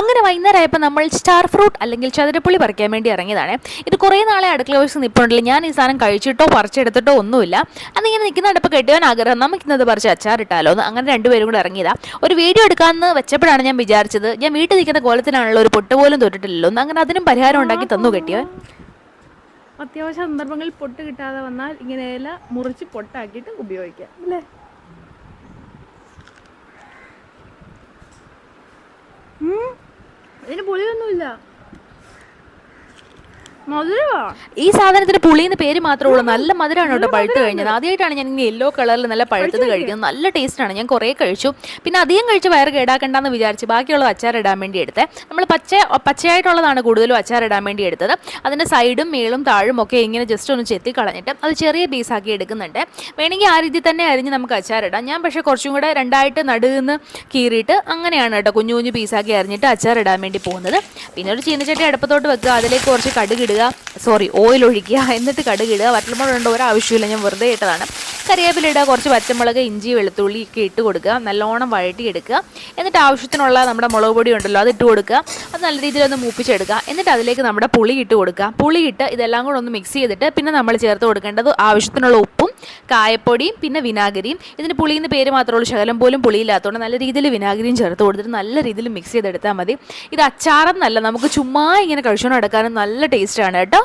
അങ്ങനെ വൈകുന്നേരമായപ്പോൾ നമ്മൾ star fruit അല്ലെങ്കിൽ ചതുരപ്പുളി പറിക്കാൻ വേണ്ടി ഇറങ്ങിയതാണ്. ഇത് കുറേ നാളെ അടുക്കള വശത്ത് നിൽപ്പുണ്ടല്ലോ. ഞാൻ ഈ സാധനം കഴിച്ചിട്ടോ പറിച്ചെടുത്തിട്ടോ ഒന്നുമില്ല. അതിങ്ങനെ നിൽക്കുന്ന അടുപ്പ് കെട്ടിയവൻ ആഗ്രഹം നമുക്കിന്നത് പറിച്ച് അച്ചാറിട്ടാലോ എന്ന്. അങ്ങനെ രണ്ടുപേരും കൂടെ ഇറങ്ങിയതാണ്. ഒരു വീഡിയോ എടുക്കാമെന്ന് വെച്ചപ്പോഴാണ് ഞാൻ വിചാരിച്ചത്, ഞാൻ വീട്ടിൽ നിൽക്കുന്ന കോലത്തിനാണല്ലോ, ഒരു പൊട്ട് പോലും തൊട്ടിട്ടില്ലല്ലോ എന്ന്. അങ്ങനെ അതിനും പരിഹാരം ഉണ്ടാക്കി തന്നു കെട്ടിയവൻ. അത്യാവശ്യ സന്ദർഭങ്ങളിൽ പൊട്ട് കിട്ടാതെ വന്നാൽ ഇങ്ങനെ ഇല മുറിച്ച് പൊട്ടാക്കിയിട്ട് ഉപയോഗിക്കാം അല്ലേ? ഇതിന് പുളിയൊന്നുമില്ല, മധുരമാ. ഈ സാധനത്തിന് പുളിന്ന് പേര് മാത്രമേ ഉള്ളൂ. നല്ല മധുരമാണ് കേട്ടോ പഴുത്ത് കഴിഞ്ഞത്. ആദ്യമായിട്ടാണ് ഞാൻ ഇങ്ങനെ യെല്ലോ കളറിൽ നല്ല പഴുത്തത് കഴിക്കുന്നത്. നല്ല ടേസ്റ്റാണ്. ഞാൻ കുറേ കഴിച്ചു. പിന്നെ അധികം കഴിച്ച് വയറ് കേടാക്കണ്ടെന്ന് വിചാരിച്ച് ബാക്കിയുള്ളത് അച്ചാറിടാൻ വേണ്ടി എടുത്തത്. നമ്മൾ പച്ചയായിട്ടുള്ളതാണ് കൂടുതലും അച്ചാറിടാൻ വേണ്ടി എടുത്തത്. അതിൻ്റെ സൈഡും മേളും താഴും ഒക്കെ ഇങ്ങനെ ജസ്റ്റ് ഒന്ന് ചെത്തി കളഞ്ഞിട്ട് അത് ചെറിയ പീസാക്കി എടുക്കുന്നുണ്ട്. വേണമെങ്കിൽ ആ രീതിയിൽ തന്നെ അരിഞ്ഞ് നമുക്ക് അച്ചാറിടാം. ഞാൻ പക്ഷേ കുറച്ചും കൂടെ രണ്ടായിട്ട് നടുന്ന് കീറിയിട്ട് അങ്ങനെയാണ് കേട്ടോ കുഞ്ഞു കുഞ്ഞു പീസാക്കി അരിഞ്ഞിട്ട് അച്ചാറിടാൻ വേണ്ടി പോകുന്നത്. പിന്നെ ഒരു ചീനച്ചട്ടി അടുപ്പത്തോട്ട് വെക്കുക, അതിലേക്ക് കുറച്ച് കടുക് ഓയിൽ ഒഴിക്കുക, എന്നിട്ട് കടുകിടുക. വറ്റൽമുളകുണ്ട് ഒരാവശ്യമില്ല, ഞാൻ വെറുതെ ഇട്ടതാണ്. കറിവേപ്പില ഇടുക, കുറച്ച് പച്ചമുളക്, ഇഞ്ചി, വെളുത്തുള്ളി ഒക്കെ ഇട്ട് കൊടുക്കുക. നല്ലോണം വഴറ്റിയെടുക്കുക. എന്നിട്ട് ആവശ്യത്തിനുള്ള നമ്മുടെ മുളക് പൊടി ഉണ്ടല്ലോ അത് ഇട്ട് കൊടുക്കുക. അത് നല്ല രീതിയിലൊന്ന് മൂപ്പിച്ചെടുക്കുക. എന്നിട്ട് അതിലേക്ക് നമ്മുടെ പുളി ഇട്ട് കൊടുക്കുക. പുളി ഇട്ട് ഇതെല്ലാം കൂടെ ഒന്ന് മിക്സ് ചെയ്തിട്ട് പിന്നെ നമ്മൾ ചേർത്ത് കൊടുക്കേണ്ടത് ആവശ്യത്തിനുള്ള ഉപ്പും കായപ്പൊടിയും പിന്നെ വിനാഗിരിയും. ഇതിന് പുളിയെന്ന് പേര് മാത്രമേ ഉള്ളൂ, ശകലം പോലും പുളിയില്ലാത്തതുകൊണ്ട് നല്ല രീതിയിൽ വിനാഗിരിയും ചേർത്ത് കൊടുത്തിട്ട് നല്ല രീതിയിൽ മിക്സ് ചെയ്തെടുത്താൽ മതി. ഇത് അച്ചാറെന്നല്ല, നമുക്ക് ചുമ്മാ ഇങ്ങനെ കഴിച്ചുകൊണ്ട് നടക്കാനും നല്ല ടേസ്റ്റാണ് കേട്ടോ.